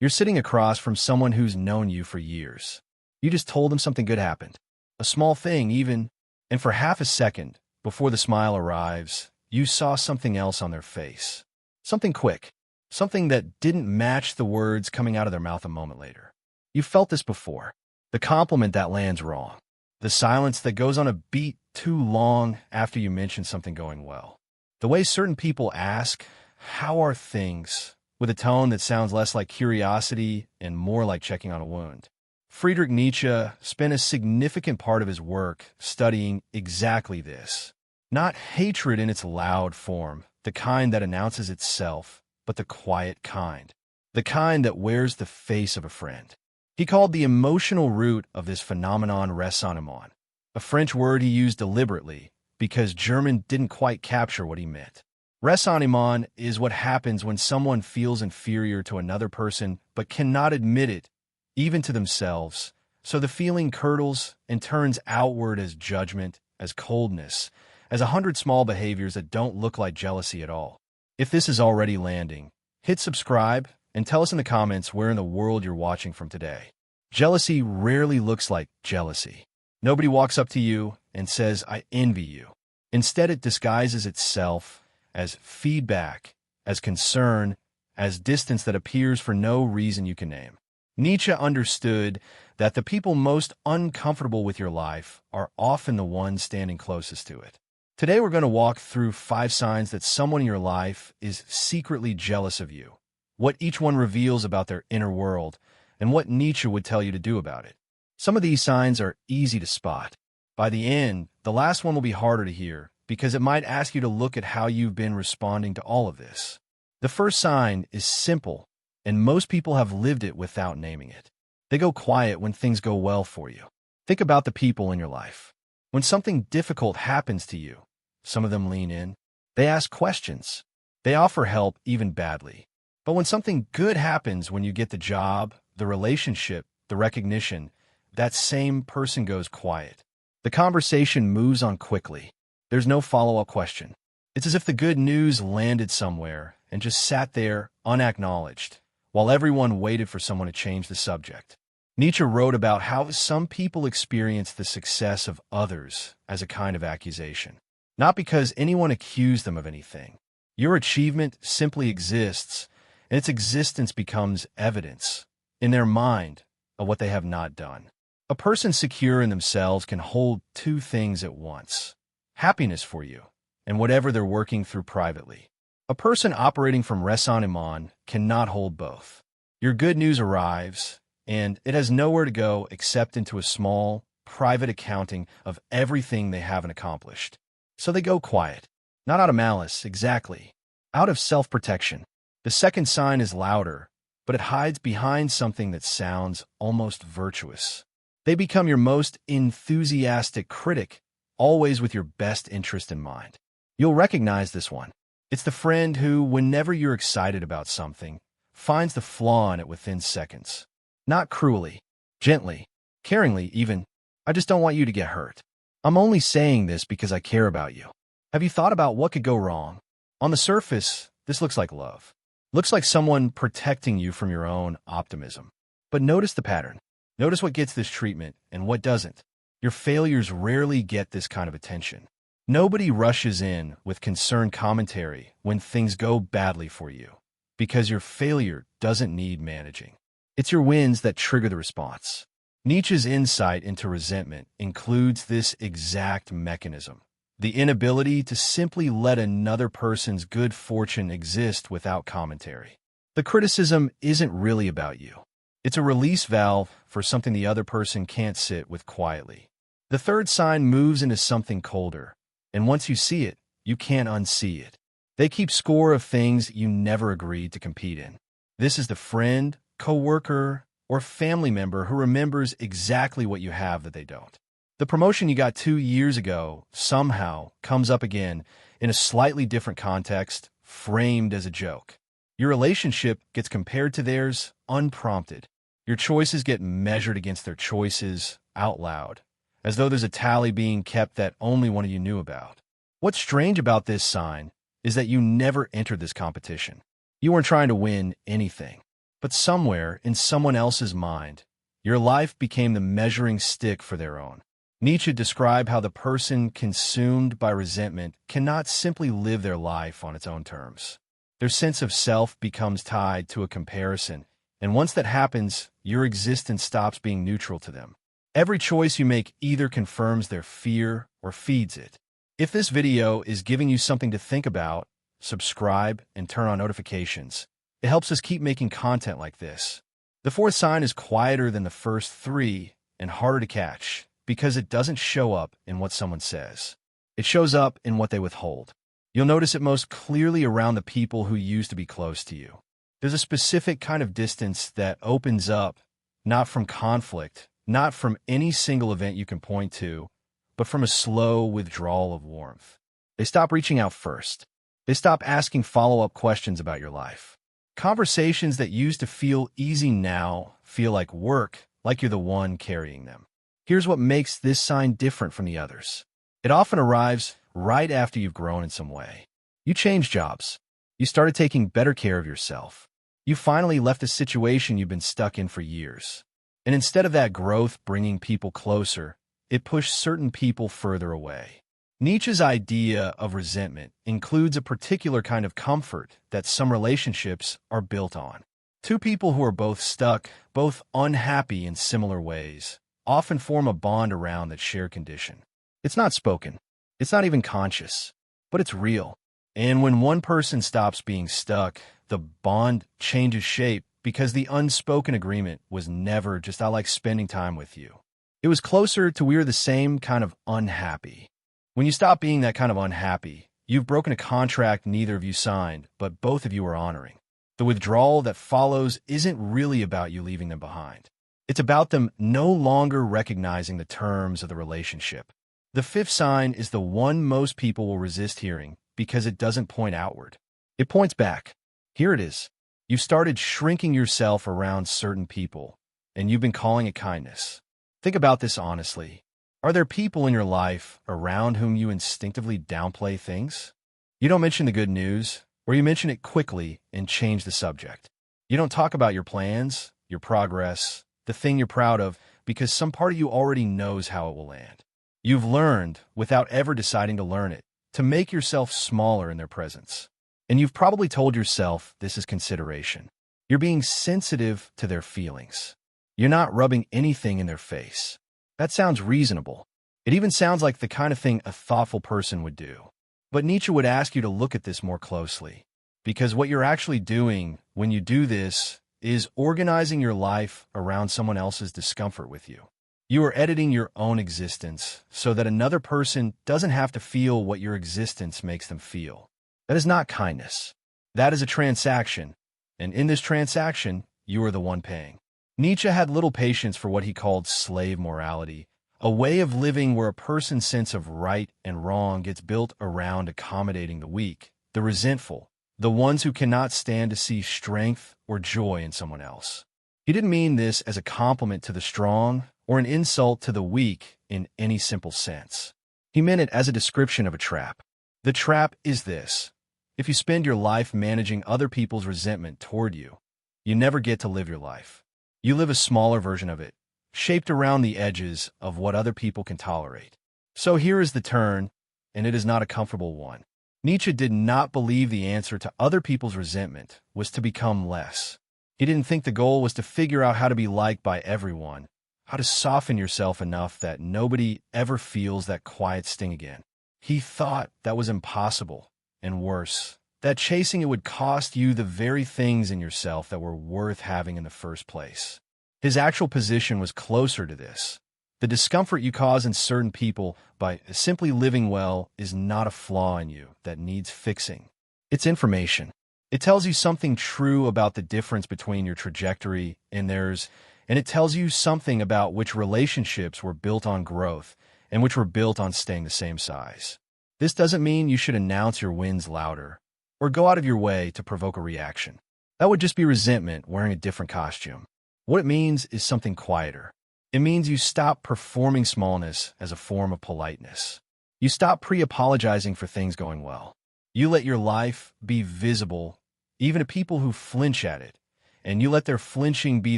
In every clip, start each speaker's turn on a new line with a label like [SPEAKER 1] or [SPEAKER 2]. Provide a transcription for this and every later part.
[SPEAKER 1] You're sitting across from someone who's known you for years. You just told them something good happened. A small thing, even, and for half a second, before the smile arrives, you saw something else on their face. Something quick. Something that didn't match the words coming out of their mouth a moment later. You felt this before. The compliment that lands wrong. The silence that goes on a beat too long after you mention something going well. The way certain people ask, "How are things?" with a tone that sounds less like curiosity and more like checking on a wound. Friedrich Nietzsche spent a significant part of his work studying exactly this. Not hatred in its loud form, the kind that announces itself, but the quiet kind. The kind that wears the face of a friend. He called the emotional root of this phenomenon ressentiment, a French word he used deliberately because German didn't quite capture what he meant. Ressentiment is what happens when someone feels inferior to another person but cannot admit it, even to themselves. So the feeling curdles and turns outward as judgment, as coldness, as 100 small behaviors that don't look like jealousy at all. If this is already landing, hit subscribe and tell us in the comments where in the world you're watching from today. Jealousy rarely looks like jealousy. Nobody walks up to you and says, "I envy you." Instead, it disguises itself as feedback, as concern, as distance that appears for no reason you can name. Nietzsche understood that the people most uncomfortable with your life are often the ones standing closest to it. Today we're going to walk through 5 signs that someone in your life is secretly jealous of you, what each one reveals about their inner world, and what Nietzsche would tell you to do about it. Some of these signs are easy to spot. By the end, the last one will be harder to hear, because it might ask you to look at how you've been responding to all of this. The first sign is simple, and most people have lived it without naming it. They go quiet when things go well for you. Think about the people in your life. When something difficult happens to you, some of them lean in. They ask questions. They offer help even badly. But when something good happens, when you get the job, the relationship, the recognition, that same person goes quiet. The conversation moves on quickly. There's no follow-up question. It's as if the good news landed somewhere and just sat there unacknowledged, while everyone waited for someone to change the subject. Nietzsche wrote about how some people experience the success of others as a kind of accusation. Not because anyone accused them of anything. Your achievement simply exists, and its existence becomes evidence, in their mind, of what they have not done. A person secure in themselves can hold 2 things at once. Happiness for you, and whatever they're working through privately. A person operating from ressentiment cannot hold both. Your good news arrives, and it has nowhere to go except into a small, private accounting of everything they haven't accomplished. So they go quiet. Not out of malice, exactly. Out of self-protection. The second sign is louder, but it hides behind something that sounds almost virtuous. They become your most enthusiastic critic, always with your best interest in mind. You'll recognize this one. It's the friend who, whenever you're excited about something, finds the flaw in it within seconds. Not cruelly, gently, caringly even. "I just don't want you to get hurt. I'm only saying this because I care about you. Have you thought about what could go wrong?" On the surface, this looks like love. Looks like someone protecting you from your own optimism. But notice the pattern. Notice what gets this treatment and what doesn't. Your failures rarely get this kind of attention. Nobody rushes in with concerned commentary when things go badly for you, because your failure doesn't need managing. It's your wins that trigger the response. Nietzsche's insight into resentment includes this exact mechanism. The inability to simply let another person's good fortune exist without commentary. The criticism isn't really about you. It's a release valve for something the other person can't sit with quietly. The third sign moves into something colder, and once you see it, you can't unsee it. They keep score of things you never agreed to compete in. This is the friend, coworker, or family member who remembers exactly what you have that they don't. The promotion you got 2 years ago somehow comes up again in a slightly different context, framed as a joke. Your relationship gets compared to theirs unprompted. Your choices get measured against their choices out loud, as though there's a tally being kept that only one of you knew about. What's strange about this sign is that you never entered this competition. You weren't trying to win anything. But somewhere in someone else's mind, your life became the measuring stick for their own. Nietzsche described how the person consumed by resentment cannot simply live their life on its own terms. Their sense of self becomes tied to a comparison, and once that happens, your existence stops being neutral to them. Every choice you make either confirms their fear or feeds it. If this video is giving you something to think about, subscribe and turn on notifications. It helps us keep making content like this. The fourth sign is quieter than the first three and harder to catch because it doesn't show up in what someone says. It shows up in what they withhold. You'll notice it most clearly around the people who used to be close to you. There's a specific kind of distance that opens up, not from conflict, not from any single event you can point to, but from a slow withdrawal of warmth. They stop reaching out first. They stop asking follow-up questions about your life. Conversations that used to feel easy now feel like work, like you're the one carrying them. Here's what makes this sign different from the others. It often arrives right after you've grown in some way. You changed jobs. You started taking better care of yourself. You finally left a situation you've been stuck in for years. And instead of that growth bringing people closer, it pushed certain people further away. Nietzsche's idea of resentment includes a particular kind of comfort that some relationships are built on. Two people who are both stuck, both unhappy in similar ways, often form a bond around that shared condition. It's not spoken. It's not even conscious, but it's real. And when one person stops being stuck, the bond changes shape because the unspoken agreement was never just "I like spending time with you." It was closer to "we're the same kind of unhappy." When you stop being that kind of unhappy, you've broken a contract neither of you signed, but both of you are honoring. The withdrawal that follows isn't really about you leaving them behind. It's about them no longer recognizing the terms of the relationship. The fifth sign is the one most people will resist hearing because it doesn't point outward. It points back. Here it is. You've started shrinking yourself around certain people, and you've been calling it kindness. Think about this honestly. Are there people in your life around whom you instinctively downplay things? You don't mention the good news, or you mention it quickly and change the subject. You don't talk about your plans, your progress, the thing you're proud of, because some part of you already knows how it will land. You've learned, without ever deciding to learn it, to make yourself smaller in their presence. And you've probably told yourself this is consideration. You're being sensitive to their feelings. You're not rubbing anything in their face. That sounds reasonable. It even sounds like the kind of thing a thoughtful person would do. But Nietzsche would ask you to look at this more closely, because what you're actually doing when you do this is organizing your life around someone else's discomfort with you. You are editing your own existence so that another person doesn't have to feel what your existence makes them feel. That is not kindness. That is a transaction, and in this transaction, you are the one paying. Nietzsche had little patience for what he called slave morality, a way of living where a person's sense of right and wrong gets built around accommodating the weak, the resentful, the ones who cannot stand to see strength or joy in someone else. He didn't mean this as a compliment to the strong or an insult to the weak in any simple sense. He meant it as a description of a trap. The trap is this. If you spend your life managing other people's resentment toward you, you never get to live your life. You live a smaller version of it, shaped around the edges of what other people can tolerate. So here is the turn, and it is not a comfortable one. Nietzsche did not believe the answer to other people's resentment was to become less. He didn't think the goal was to figure out how to be liked by everyone, how to soften yourself enough that nobody ever feels that quiet sting again. He thought that was impossible, and worse, that chasing it would cost you the very things in yourself that were worth having in the first place. His actual position was closer to this. The discomfort you cause in certain people by simply living well is not a flaw in you that needs fixing. It's information. It tells you something true about the difference between your trajectory and theirs, and it tells you something about which relationships were built on growth and which were built on staying the same size. This doesn't mean you should announce your wins louder or go out of your way to provoke a reaction. That would just be resentment wearing a different costume. What it means is something quieter. It means you stop performing smallness as a form of politeness. You stop pre-apologizing for things going well. You let your life be visible, even to people who flinch at it, and you let their flinching be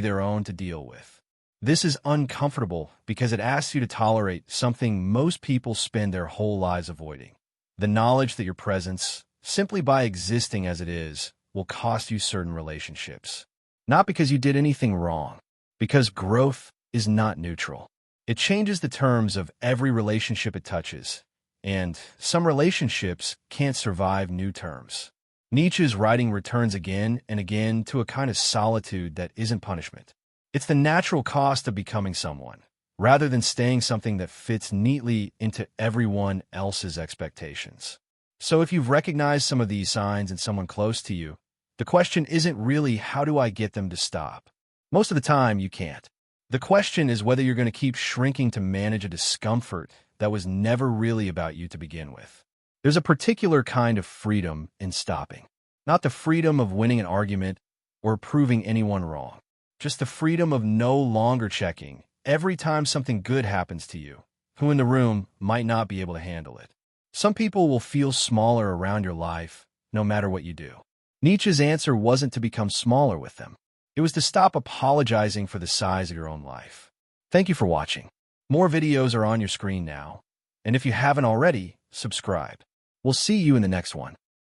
[SPEAKER 1] their own to deal with. This is uncomfortable because it asks you to tolerate something most people spend their whole lives avoiding. The knowledge that your presence, simply by existing as it is, will cost you certain relationships. Not because you did anything wrong, because growth is not neutral. It changes the terms of every relationship it touches, and some relationships can't survive new terms. Nietzsche's writing returns again and again to a kind of solitude that isn't punishment. It's the natural cost of becoming someone, rather than staying something that fits neatly into everyone else's expectations. So if you've recognized some of these signs in someone close to you, the question isn't really how do I get them to stop? Most of the time, you can't. The question is whether you're going to keep shrinking to manage a discomfort that was never really about you to begin with. There's a particular kind of freedom in stopping. Not the freedom of winning an argument or proving anyone wrong. Just the freedom of no longer checking every time something good happens to you, who in the room might not be able to handle it. Some people will feel smaller around your life, no matter what you do. Nietzsche's answer wasn't to become smaller with them. It was to stop apologizing for the size of your own life. Thank you for watching. More videos are on your screen now, and if you haven't already, subscribe. We'll see you in the next one.